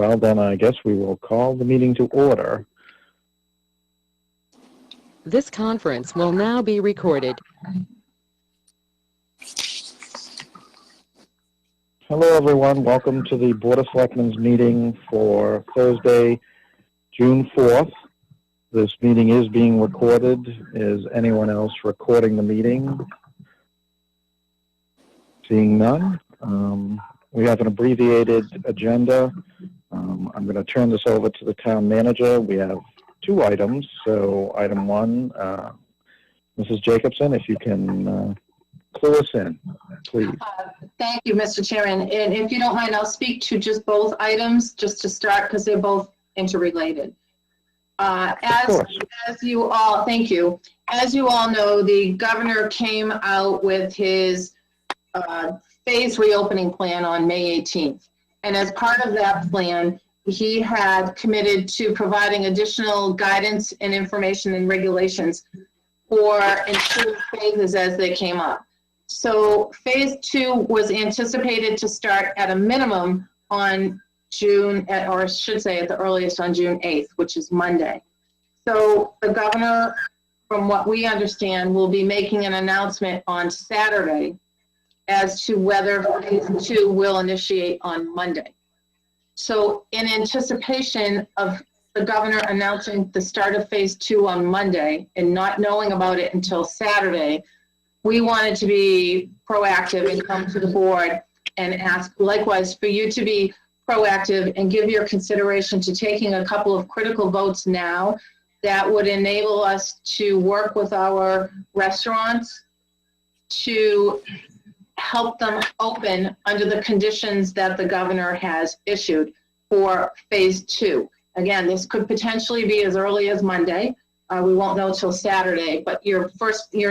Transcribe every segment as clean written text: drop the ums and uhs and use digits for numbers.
Well, then I guess we will call the meeting to order. This conference will now be recorded. Hello, everyone. Welcome to the Board of Selectmen's meeting for Thursday, June 4th. This meeting is being recorded. Is anyone else recording the meeting? Seeing none. We have an abbreviated agenda. I'm going to turn this over to the town manager. We have two items. So item one, Mrs. Jacobson, if you can clue us in, please. Thank you, Mr. Chairman. And if you don't mind, I'll speak to just both items just to start because they're both interrelated. As you all, thank you. As you all know, the governor came out with his phased reopening plan on May 18th. And as part of that plan, he had committed to providing additional guidance and information and regulations for ensuing phases as they came up. So phase 2 was anticipated to start at a minimum on June, or I should say at the earliest on June 8th, which is Monday. So the governor, from what we understand, will be making an announcement on Saturday as to whether phase 2 will initiate on Monday. So in anticipation of the governor announcing the start of phase 2 on Monday and not knowing about it until Saturday, we wanted to be proactive and come to the board and ask likewise for you to be proactive and give your consideration to taking a couple of critical votes now that would enable us to work with our restaurants to help them open under the conditions that the governor has issued for phase 2. Again, this could potentially be as early as Monday. We won't know till Saturday, but your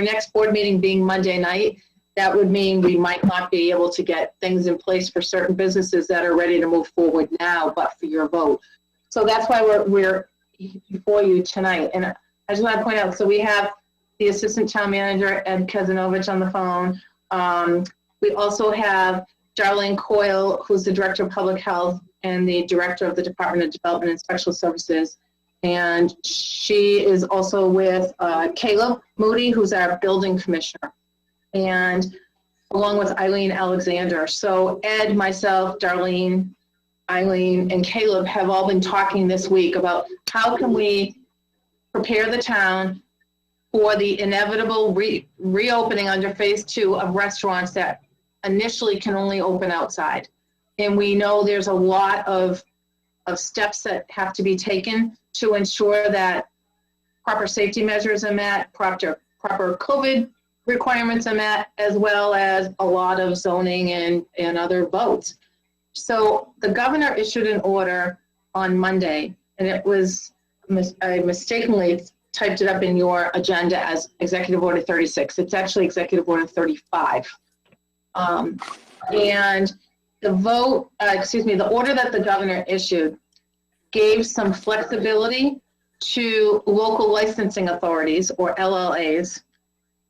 next board meeting being Monday night, that would mean we might not be able to get things in place for certain businesses that are ready to move forward now, but for your vote. So that's why we're before you tonight. And I just want to point out, so we have the Assistant Town Manager, Ed Kazanovich, on the phone. We also have Darlene Coyle, who's the Director of Public Health and the Director of the Department of Development and Special Services. And she is also with Caleb Moody, who's our Building Commissioner, and along with Eileen Alexander. So Ed, myself, Darlene, Eileen, and Caleb have all been talking this week about how can we prepare the town for the inevitable reopening under phase 2 of restaurants that initially can only open outside. And we know there's a lot of steps that have to be taken to ensure that proper safety measures are met, proper COVID requirements are met, as well as a lot of zoning and other votes. So the governor issued an order on Monday, and it was, I mistakenly typed it up in your agenda as Executive Order 36. It's actually Executive Order 35. And the the order that the governor issued gave some flexibility to local licensing authorities, or LLAs,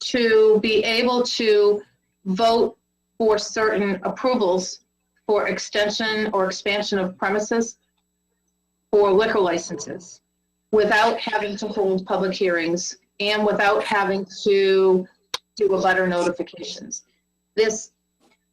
to be able to vote for certain approvals for extension or expansion of premises for liquor licenses without having to hold public hearings and without having to do abutter notifications. This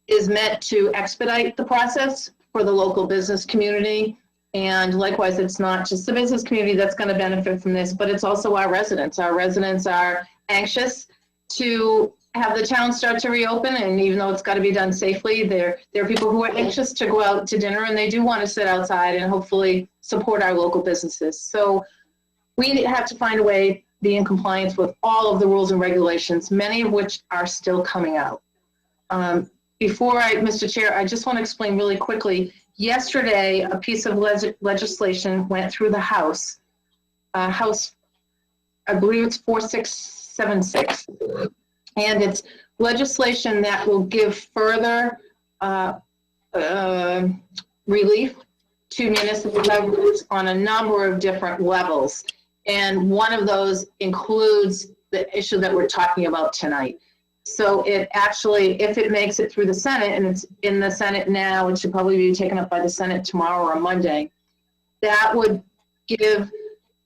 is meant to expedite the process for the local business community. And likewise, it's not just the business community that's going to benefit from this, but it's also our residents. Our residents are anxious to have the town start to reopen, and even though it's got to be done safely, there are people who are anxious to go out to dinner, and they do want to sit outside and hopefully support our local businesses. So we have to find a way to be in compliance with all of the rules and regulations, many of which are still coming out. Mr. Chair, I just want to explain really quickly. Yesterday, a piece of legislation went through the House. House, I believe it's 4676. And it's legislation that will give further relief to municipal governments on a number of different levels. And one of those includes the issue that we're talking about tonight. So it actually, if it makes it through the Senate, and it's in the Senate now, it should probably be taken up by the Senate tomorrow or Monday, that would give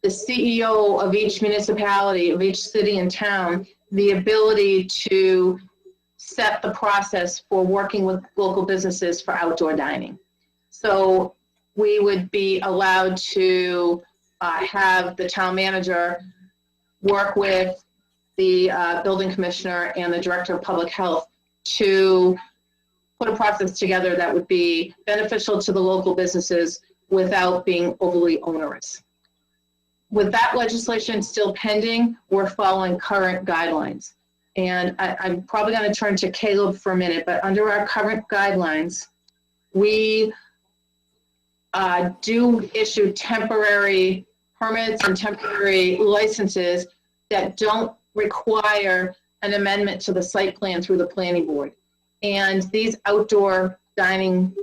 the CEO of each municipality, of each city and town, the ability to set the process for working with local businesses for outdoor dining. So we would be allowed to have the town manager work with the building commissioner and the director of public health to put a process together that would be beneficial to the local businesses without being overly onerous. With that legislation still pending, we're following current guidelines. And I'm probably going to turn to Caleb for a minute, but under our current guidelines, we do issue temporary permits and temporary licenses that don't require an amendment to the site plan through the planning board. And these outdoor dining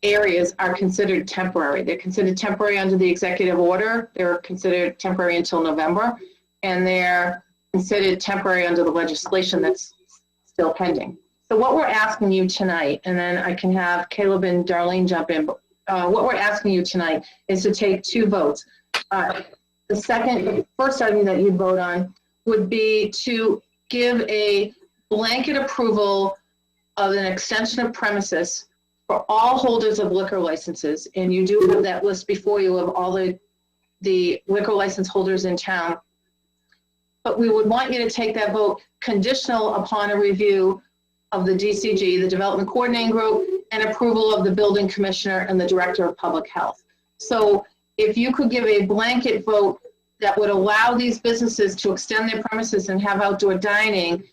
areas are considered temporary. They're considered temporary under the executive order. They're considered temporary until November, and they're considered temporary under the legislation that's still pending. So what we're asking you tonight, and then I can have Caleb and Darlene jump in, but what we're asking you tonight is to take two votes. The first item that you'd vote on would be to give a blanket approval of an extension of premises for all holders of liquor licenses, and you do have that list before you of all the liquor license holders in town. But we would want you to take that vote conditional upon a review of the DCG, the Development Coordinating Group, and approval of the building commissioner and the director of public health. So if you could give a blanket vote that would allow these businesses to extend their premises and have outdoor dining,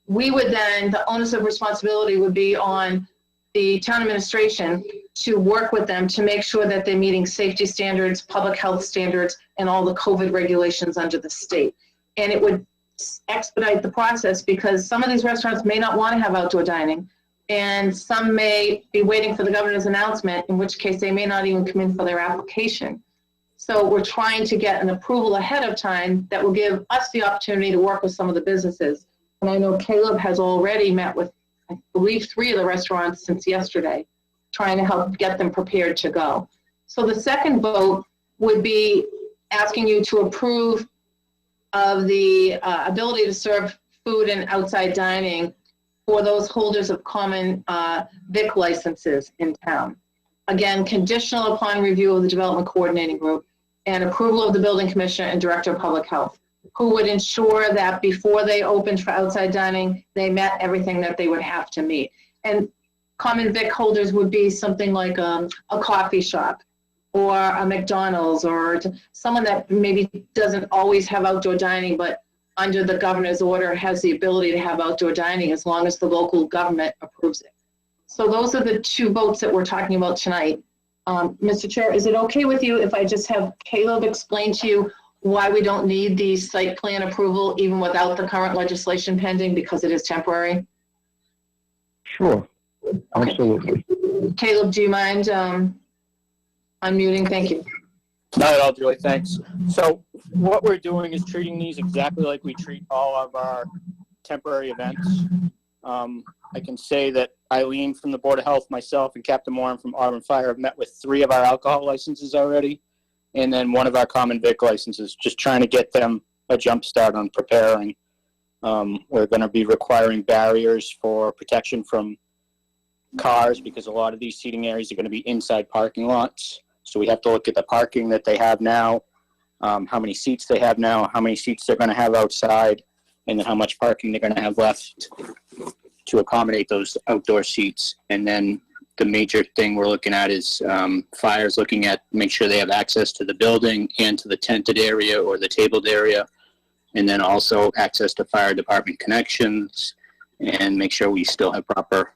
we would then, the onus of responsibility would be on the town administration to work with them to make sure that they're meeting safety standards, public health standards, and all the COVID regulations under the state. And it would expedite the process because some of these restaurants may not want to have outdoor dining, and some may be waiting for the governor's announcement, in which case they may not even come in for their application. So we're trying to get an approval ahead of time that will give us the opportunity to work with some of the businesses. And I know Caleb has already met with, I believe, 3 of the restaurants since yesterday, trying to help get them prepared to go. So the second vote would be asking you to approve of the ability to serve food and outside dining for those holders of common vic licenses in town. Again, conditional upon review of the Development Coordinating Group and approval of the building commissioner and director of public health, who would ensure that before they opened for outside dining, they met everything that they would have to meet. And common vic holders would be something like a coffee shop or a McDonald's or someone that maybe doesn't always have outdoor dining, but under the governor's order has the ability to have outdoor dining as long as the local government approves it. So those are the 2 votes that we're talking about tonight. Mr. Chair, is it okay with you if I just have Caleb explain to you why we don't need the site plan approval even without the current legislation pending because it is temporary? Sure, absolutely. Okay. Caleb, do you mind unmuting? Thank you. Not at all, Julie, thanks. So what we're doing is treating these exactly like we treat all of our temporary events. I can say that Eileen from the Board of Health, myself, and Captain Moran from Auburn Fire have met with 3 of our alcohol licenses already, and then 1 of our common vic licenses, just trying to get them a jump start on preparing. We're going to be requiring barriers for protection from cars because a lot of these seating areas are going to be inside parking lots. So we have to look at the parking that they have now, how many seats they have now, how many seats they're going to have outside, and then how much parking they're going to have left to accommodate those outdoor seats. And then the major thing we're looking at is fires, looking at make sure they have access to the building and to the tented area or the tabled area, and then also access to fire department connections and make sure we still have proper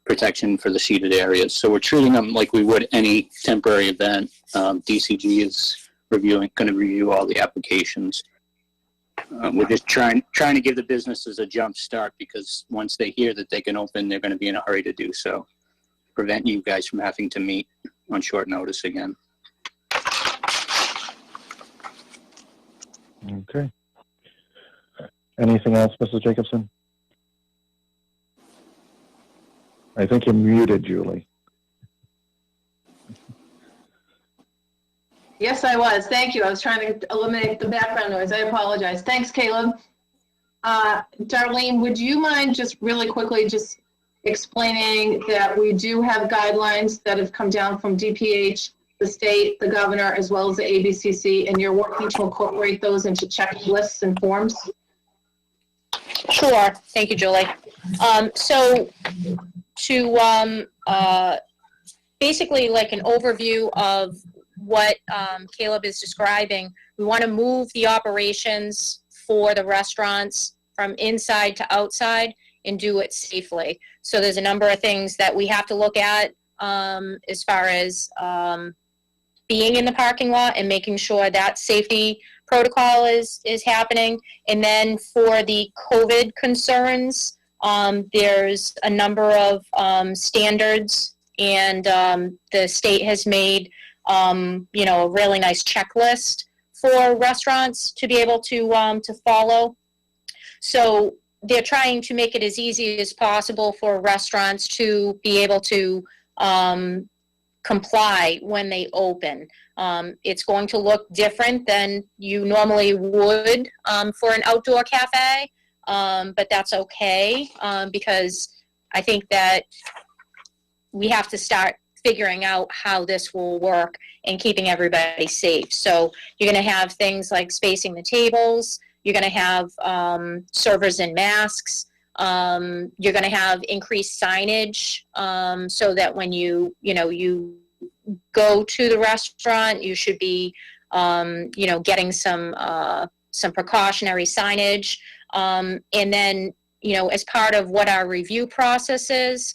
protection for the seated areas. So we're treating them like we would any temporary event. DCG is going to review all the applications. We're just trying to give the businesses a jump start because once they hear that they can open, they're going to be in a hurry to do so. Prevent you guys from having to meet on short notice again. Okay. Anything else, Mrs. Jacobson? I think you're muted, Julie. Yes, I was. Thank you. I was trying to eliminate the background noise. I apologize. Thanks, Caleb. Darlene, would you mind just really quickly just explaining that we do have guidelines that have come down from DPH, the state, the governor, as well as the ABCC, and you're working to incorporate those into checklists and forms? Sure. Thank you, Julie. So to basically like an overview of what Caleb is describing, we want to move the operations for the restaurants from inside to outside and do it safely. So there's a number of things that we have to look at as far as being in the parking lot and making sure that safety protocol is happening. And then for the COVID concerns, there's a number of standards, and the state has made you know, a really nice checklist for restaurants to be able to follow. So they're trying to make it as easy as possible for restaurants to be able to comply when they open. It's going to look different than you normally would for an outdoor cafe, but that's okay, because I think that we have to start figuring out how this will work and keeping everybody safe. So you're going to have things like spacing the tables. You're going to have servers in masks. You're going to have increased signage so that when you go to the restaurant, you should be getting some precautionary signage. And then as part of what our review process is,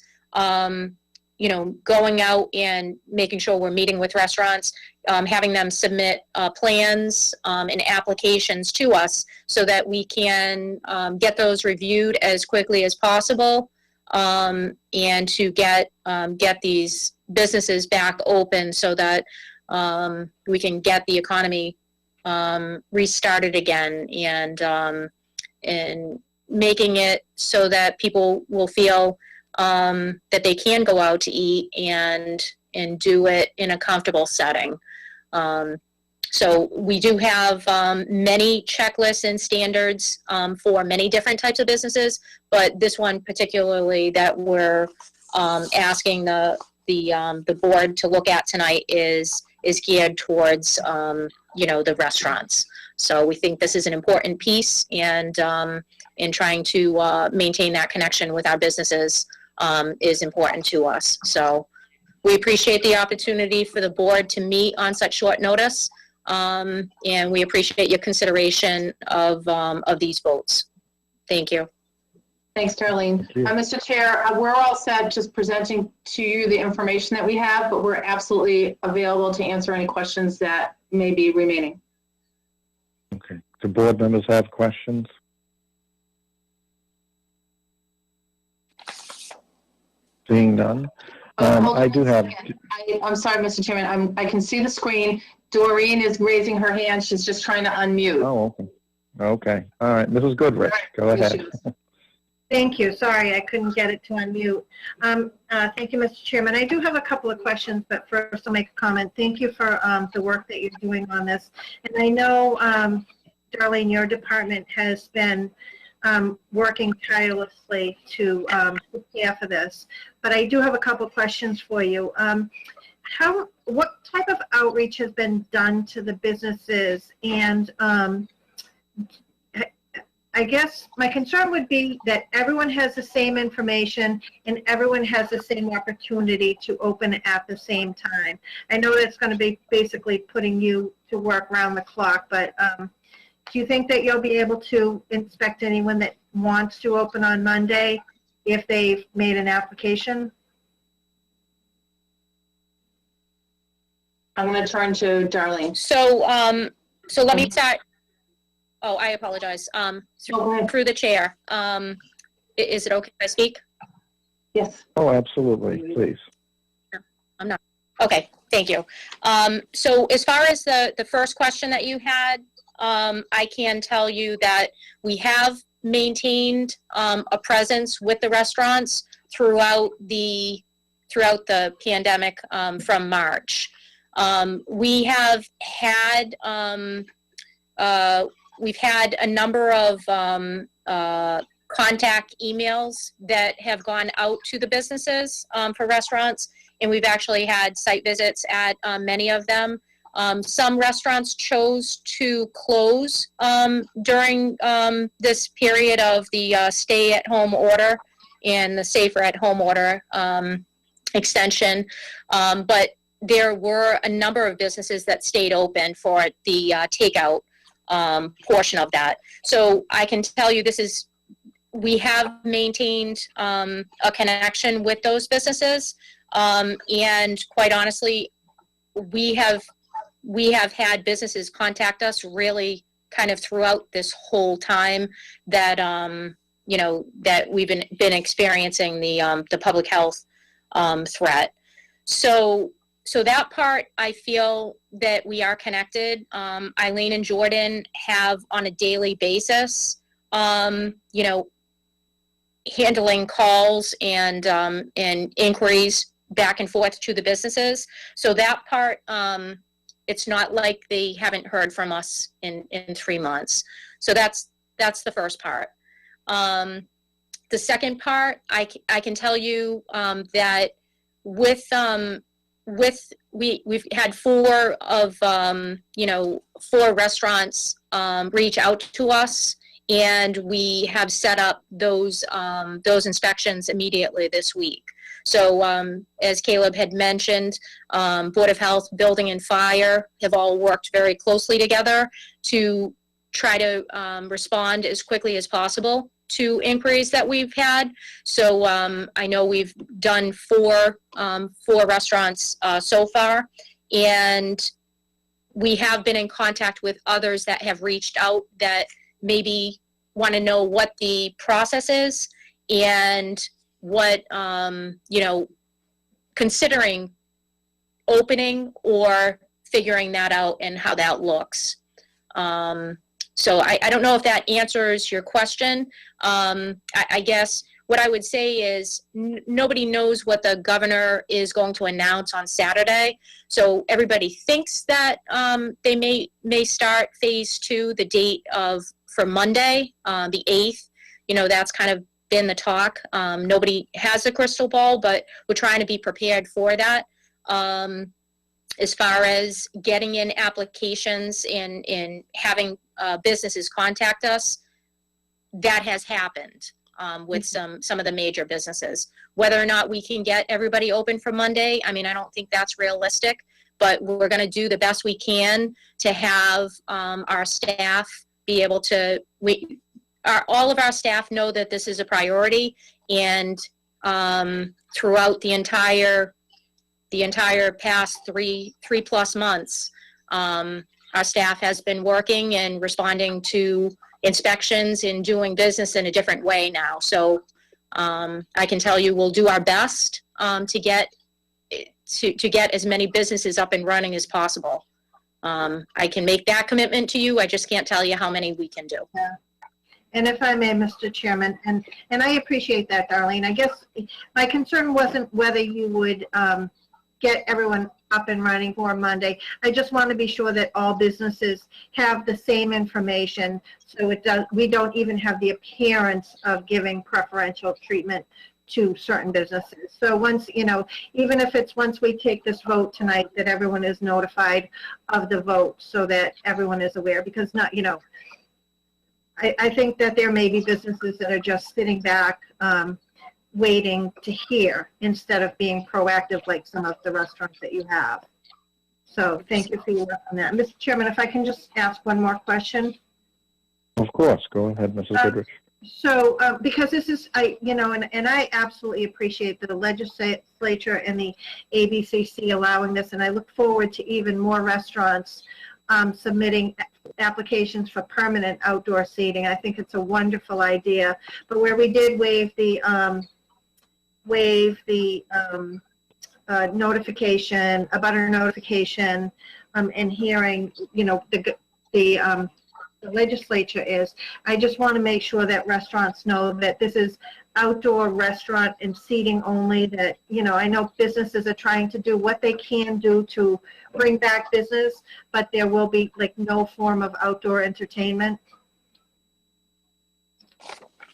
going out and making sure we're meeting with restaurants, having them submit plans and applications to us so that we can get those reviewed as quickly as possible, and to get these businesses back open so that we can get the economy restarted again, and making it so that people will feel that they can go out to eat and do it in a comfortable setting. So we do have many checklists and standards for many different types of businesses, but this one particularly that we're asking the board to look at tonight is geared towards the restaurants. So we think this is an important piece, and in trying to maintain that connection with our businesses is important to us. So we appreciate the opportunity for the board to meet on such short notice, and we appreciate your consideration of these votes. Thank you. Thanks, Darlene. Mr. Chair, we're all set just presenting to you the information that we have, but we're absolutely available to answer any questions that may be remaining. Okay. Do board members have questions? Seeing none. I do have. I'm sorry, Mr. Chairman. I can see the screen. Doreen is raising her hand. She's just trying to unmute. Oh, okay. Okay. All right. Mrs. Goodrich, go ahead. Thank you. Sorry, I couldn't get it to unmute. Thank you, Mr. Chairman. I do have a couple of questions, but first I'll make a comment. Thank you for the work that you're doing on this. And I know, Darlene, your department has been working tirelessly to prepare for this. But I do have a couple questions for you. What type of outreach has been done to the businesses? And I guess my concern would be that everyone has the same information and everyone has the same opportunity to open at the same time. I know that's going to be basically putting you to work around the clock, but do you think that you'll be able to inspect anyone that wants to open on Monday if they've made an application? I'm going to turn to Darlene. So let me start. Oh, I apologize. Through the chair. Is it okay if I speak? Yes. Oh, absolutely. Please. I'm not. Okay. Thank you. So as far as the first question that you had, I can tell you that we have maintained a presence with the restaurants throughout the pandemic from March. We have had, we've had a number of contact emails that have gone out to the businesses for restaurants, and we've actually had site visits at many of them. Some restaurants chose to close during this period of the stay-at-home order and the safer-at-home order extension, but there were a number of businesses that stayed open for the takeout portion of that. So I can tell you we have maintained a connection with those businesses, and quite honestly, we have had businesses contact us really kind of throughout this whole time that that we've been experiencing the public health threat. So that part, I feel that we are connected. Eileen and Jordan have on a daily basis, handling calls and inquiries back and forth to the businesses. So that part, it's not like they haven't heard from us in 3 months. So that's the first part. The second part, I can tell you that we've had 4 restaurants reach out to us, and we have set up those inspections immediately this week. So as Caleb had mentioned, Board of Health, Building and Fire have all worked very closely together to try to respond as quickly as possible to inquiries that we've had. So I know we've done 4 restaurants so far, and we have been in contact with others that have reached out that maybe want to know what the process is and what, considering opening or figuring that out and how that looks. So I don't know if that answers your question. I guess what I would say is nobody knows what the governor is going to announce on Saturday. So everybody thinks that they may start phase 2, the date for Monday, the 8th. That's kind of been the talk. Nobody has a crystal ball, but we're trying to be prepared for that. As far as getting in applications and having businesses contact us, that has happened with some of the major businesses. Whether or not we can get everybody open for Monday, I mean, I don't think that's realistic, but we're going to do the best we can to have our staff be able to, all of our staff know that this is a priority, and throughout the entire past three plus months, our staff has been working and responding to inspections and doing business in a different way now. So I can tell you we'll do our best to get as many businesses up and running as possible. I can make that commitment to you. I just can't tell you how many we can do. Yeah. And if I may, Mr. Chairman, and I appreciate that, Darlene. I guess my concern wasn't whether you would get everyone up and running for Monday. I just want to be sure that all businesses have the same information, so we don't even have the appearance of giving preferential treatment to certain businesses. So once, even if it's once we take this vote tonight, that everyone is notified of the vote so that everyone is aware, because I think that there may be businesses that are just sitting back waiting to hear instead of being proactive like some of the restaurants that you have. So thank you for your work on that. Mr. Chairman, if I can just ask one more question. Of course, go ahead, Mrs. Goodrich. So because this is, and I absolutely appreciate the legislature and the ABCC allowing this, and I look forward to even more restaurants submitting applications for permanent outdoor seating. I think it's a wonderful idea. But where we did waive the notification, abutter notification, and hearing, the the legislature is. I just want to make sure that restaurants know that this is outdoor restaurant and seating only, that, you know, I know businesses are trying to do what they can do to bring back business, but there will be like no form of outdoor entertainment.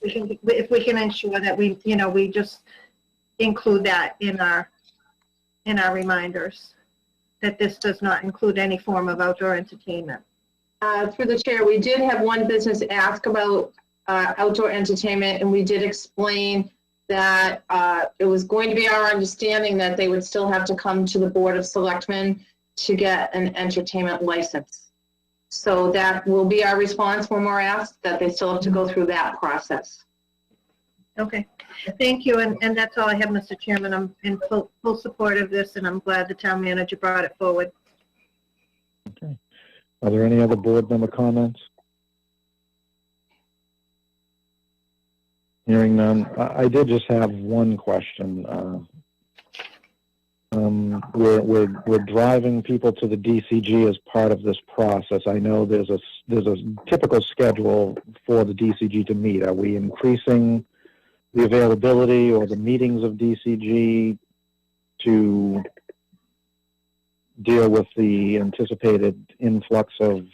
If we can ensure that we, you know, we just include that in our reminders, that this does not include any form of outdoor entertainment. Through the chair, we did have one business ask about outdoor entertainment, and we did explain that it was going to be our understanding that they would still have to come to the Board of Selectmen to get an entertainment license. So that will be our response when we're asked, that they still have to go through that process. Okay, thank you, and that's all I have, Mr. Chairman. I'm in full support of this, and I'm glad the town manager brought it forward. Okay. Are there any other board member comments? Hearing none. I did just have one question. We're driving people to the DCG as part of this process. I know there's a typical schedule for the DCG to meet. Are we increasing the availability or the meetings of DCG to deal with the anticipated influx of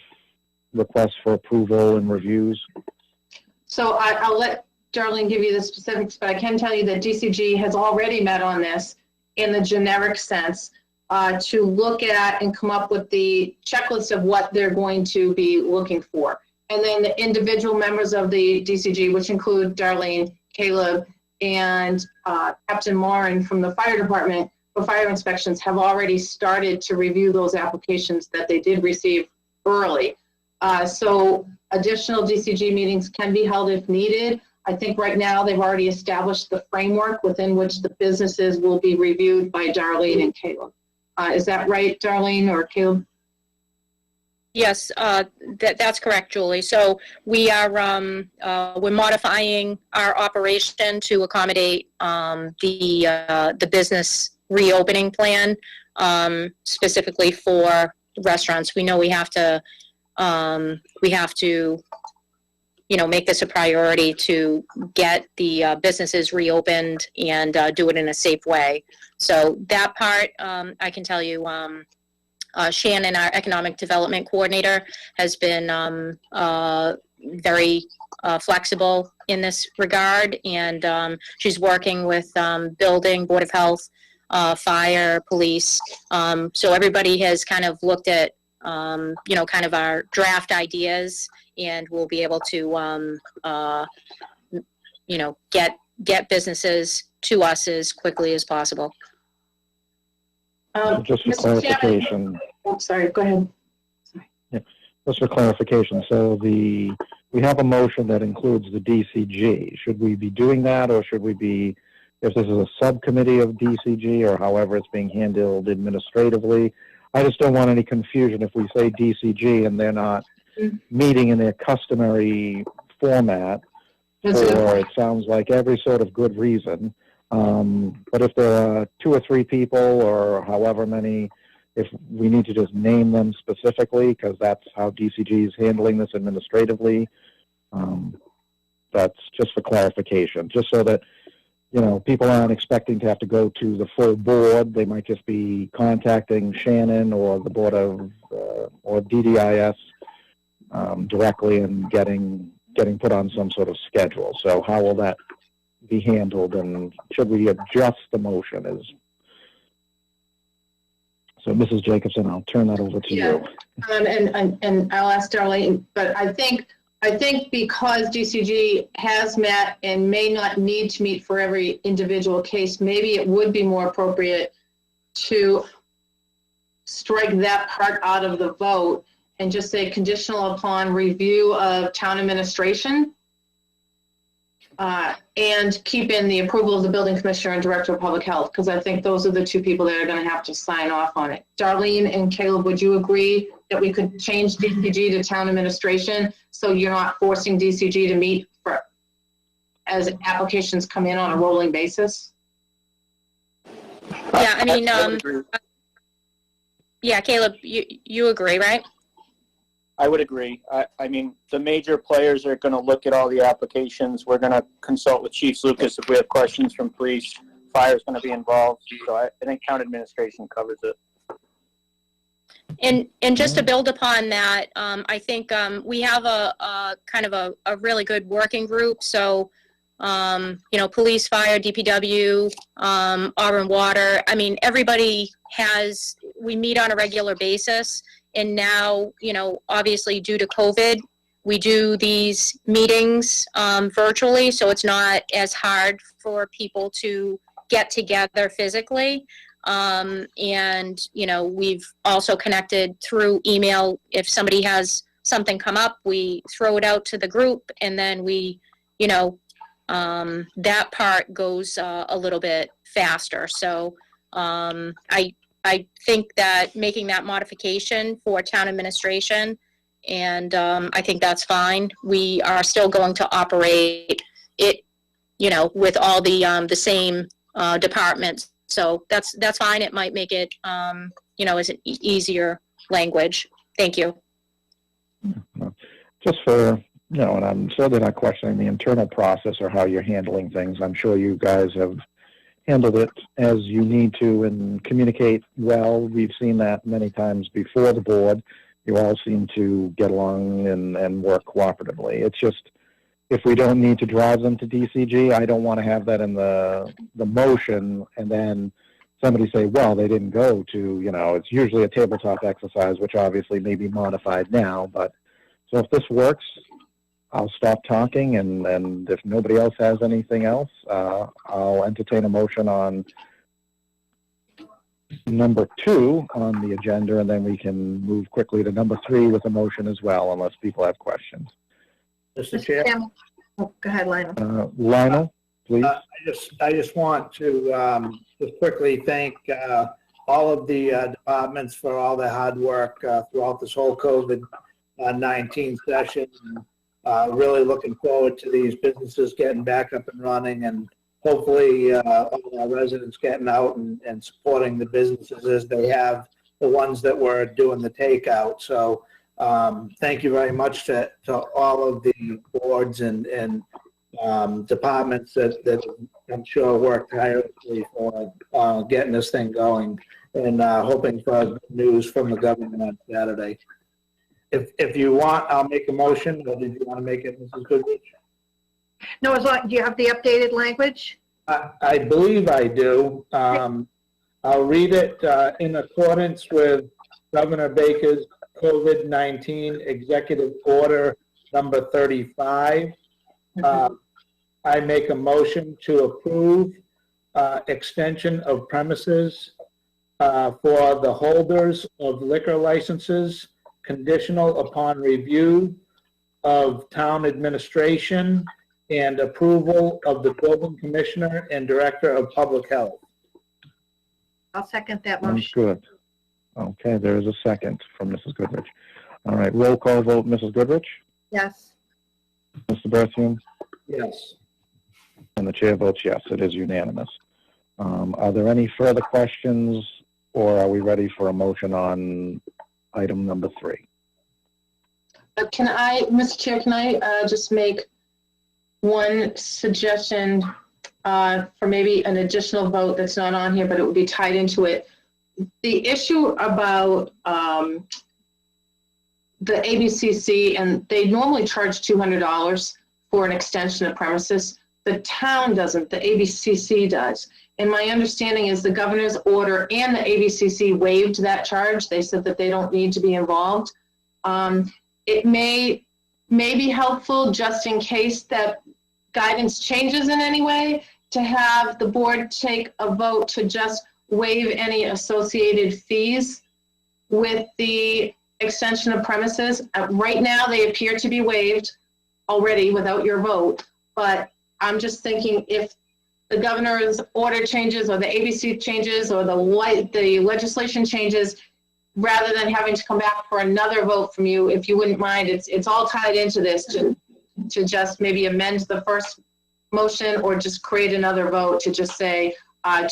requests for approval and reviews? So I'll let Darlene give you the specifics, but I can tell you that DCG has already met on this in the generic sense to look at and come up with the checklist of what they're going to be looking for. And then the individual members of the DCG, which include Darlene, Caleb, and Captain Morin from the fire department for fire inspections, have already started to review those applications that they did receive early. So additional DCG meetings can be held if needed. I think right now they've already established the framework within which the businesses will be reviewed by Darlene and Caleb. Is that right, Darlene or Caleb? Yes, that's correct, Julie. So we are we're modifying our operation to accommodate the business reopening plan, specifically for restaurants. We know we have to you know, make this a priority to get the businesses reopened and do it in a safe way. So that part, I can tell you, Shannon, our economic development coordinator, has been very flexible in this regard, and she's working with building, Board of Health, fire, police. So everybody has kind of looked at, you know, kind of our draft ideas, and we'll be able to, you know, get businesses to us as quickly as possible. Just for clarification. Oh, sorry, go ahead. Yeah, just for clarification. So we have a motion that includes the DCG. Should we be doing that, or should we be, if this is a subcommittee of DCG or however it's being handled administratively? I just don't want any confusion if we say DCG and they're not meeting in their customary format, or it sounds like every sort of good reason. But if there are 2 or 3 people or however many, if we need to just name them specifically, because that's how DCG is handling this administratively, that's just for clarification, just so that, you know, people aren't expecting to have to go to the full board. They might just be contacting Shannon or the board of, or DDIS directly and getting put on some sort of schedule. So how will that be handled, and should we adjust the motion? So Mrs. Jacobson, I'll turn that over to you. And I'll ask Darlene, but I think because DCG has met and may not need to meet for every individual case, maybe it would be more appropriate to strike that part out of the vote and just say conditional upon review of town administration, and keep in the approval of the building commissioner and director of public health, because I think those are the 2 people that are going to have to sign off on it. Darlene and Caleb, would you agree that we could change DCG to town administration, so you're not forcing DCG to meet for as applications come in on a rolling basis? Yeah, I mean, yeah, Caleb, you agree, right? I would agree. I mean, the major players are going to look at all the applications. We're going to consult with Chief Lucas if we have questions from police. Fire is going to be involved. So I think town administration covers it. And just to build upon that, I think we have a kind of a really good working group. So, you know, police, fire, DPW, Auburn Water. I mean, everybody we meet on a regular basis. And now, you know, obviously due to COVID, we do these meetings virtually. So it's not as hard for people to get together physically. And, you know, we've also connected through email. If somebody has something come up, we throw it out to the group, and then we, you know, that part goes a little bit faster. So I think that making that modification for town administration, and I think that's fine. We are still going to operate it, you know, with all the same departments. So that's fine. It might make it, you know, as an easier language. Thank you. Just for, you know, and I'm certainly not questioning the internal process or how you're handling things. I'm sure you guys have handled it as you need to and communicate well. We've seen that many times before the board. You all seem to get along and work cooperatively. It's just, if we don't need to drive them to DCG, I don't want to have that in the motion and then somebody say, well, they didn't go to, you know, it's usually a tabletop exercise, which obviously may be modified now. But so if this works, I'll stop talking, and if nobody else has anything else, I'll entertain a motion on number 2 on the agenda, and then we can move quickly to number 3 with a motion as well, unless people have questions. Mr. Chair, Oh, go ahead, Lionel. Lionel, please. I just want to just quickly thank all of the departments for all their hard work throughout this whole COVID-19 session. Really looking forward to these businesses getting back up and running, and hopefully all our residents getting out and supporting the businesses as they have, the ones that were doing the takeout. So thank you very much to all of the boards and departments that I'm sure worked tirelessly for getting this thing going, and hoping for good news from the government on Saturday. If you want, I'll make a motion, or did you want to make it, Mrs. Goodrich? No, as long, do you have the updated language? I believe I do. I'll read it in accordance with Governor Baker's COVID-19 Executive Order number 35. I make a motion to approve extension of premises for the holders of liquor licenses, conditional upon review of town administration and approval of the building commissioner and director of public health. I'll second that Sounds motion. good. Okay, there is a second from Mrs. Goodrich. All right, roll call vote, Mrs. Goodrich, Yes. Mr. Berthium, Yes. and the chair votes yes, it is unanimous. Are there any further questions, or are we ready for a motion on item number 3? Mr. Chair, can I just make one suggestion for maybe an additional vote that's not on here, but it would be tied into it? The issue about the ABCC, and they normally charge $200 for an extension of premises. The town doesn't, the ABCC does. And my understanding is the governor's order and the ABCC waived that charge. They said that they don't need to be involved. It may be helpful, just in case that guidance changes in any way, to have the board take a vote to just waive any associated fees with the extension of premises. Right now, they appear to be waived already without your vote, but I'm just thinking if the governor's order changes or the ABC changes or the legislation changes, rather than having to come back for another vote from you, if you wouldn't mind, it's all tied into this, to just maybe amend the first motion or just create another vote to just say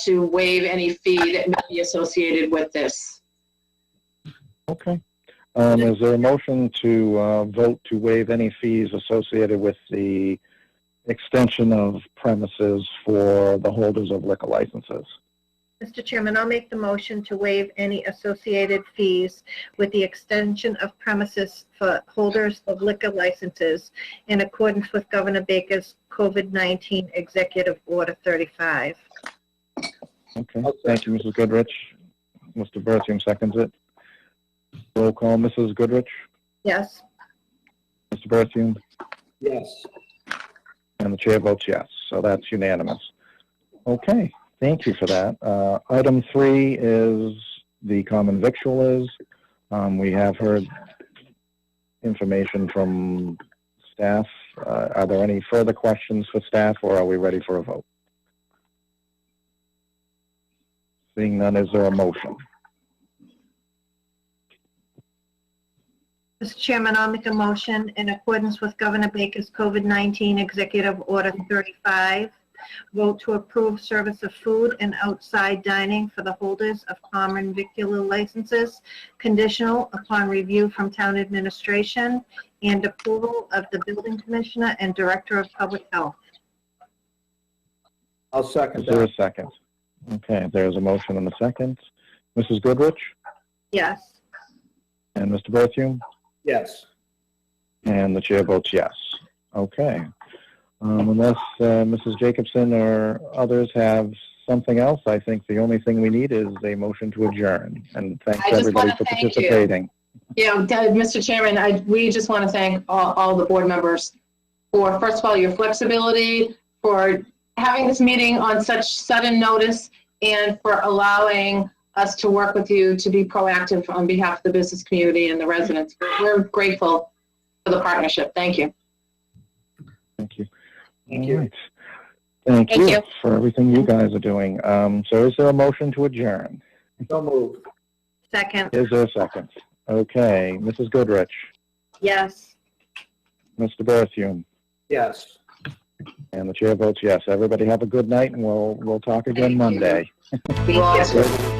to waive any fee that may be associated with this. Okay. Is there a motion to vote to waive any fees associated with the extension of premises for the holders of liquor licenses? Mr. Chairman, I'll make the motion to waive any associated fees with the extension of premises for holders of liquor licenses in accordance with Governor Baker's COVID-19 Executive Order 35. Okay, thank you, Mrs. Goodrich. Mr. Berthium seconds it. Roll call, Mrs. Goodrich, Yes. Mr. Berthium, Yes. and the chair votes yes, so that's unanimous. Okay, thank you for that. Item 3 is the common victualers. We have heard information from staff. Are there any further questions for staff, or are we ready for a vote? Seeing none, is there a motion? Mr. Chairman, I'll make a motion in accordance with Governor Baker's COVID-19 Executive Order 35. Vote to approve service of food and outside dining for the holders of common vicular licenses, conditional upon review from town administration and approval of the building commissioner and director of public health. I'll second Is there that. a second? Okay, there's a motion and a second. Mrs. Goodrich Yes. and Mr. Berthium, Yes. and the chair votes yes. Okay. Unless Mrs. Jacobson or others have something else, I think the only thing we need is a motion to adjourn. And thanks I just everybody wanna for thank you. participating. Yeah, Mr. Chairman, we just want to thank all the board members for, first of all, your flexibility, for having this meeting on such sudden notice, and for allowing us to work with you to be proactive on behalf of the business community and the residents. We're grateful for the partnership. Thank you. Thank you. Thank All you. right. Thank Thank you you. for everything you guys are doing. So is there a motion to adjourn? So moved. Second. Is there a second? Okay, Mrs. Goodrich, Yes. Mr. Berthium, Yes. and the chair votes yes. Everybody have a good night, and we'll talk again Thank you. Monday. You all Thank you. too.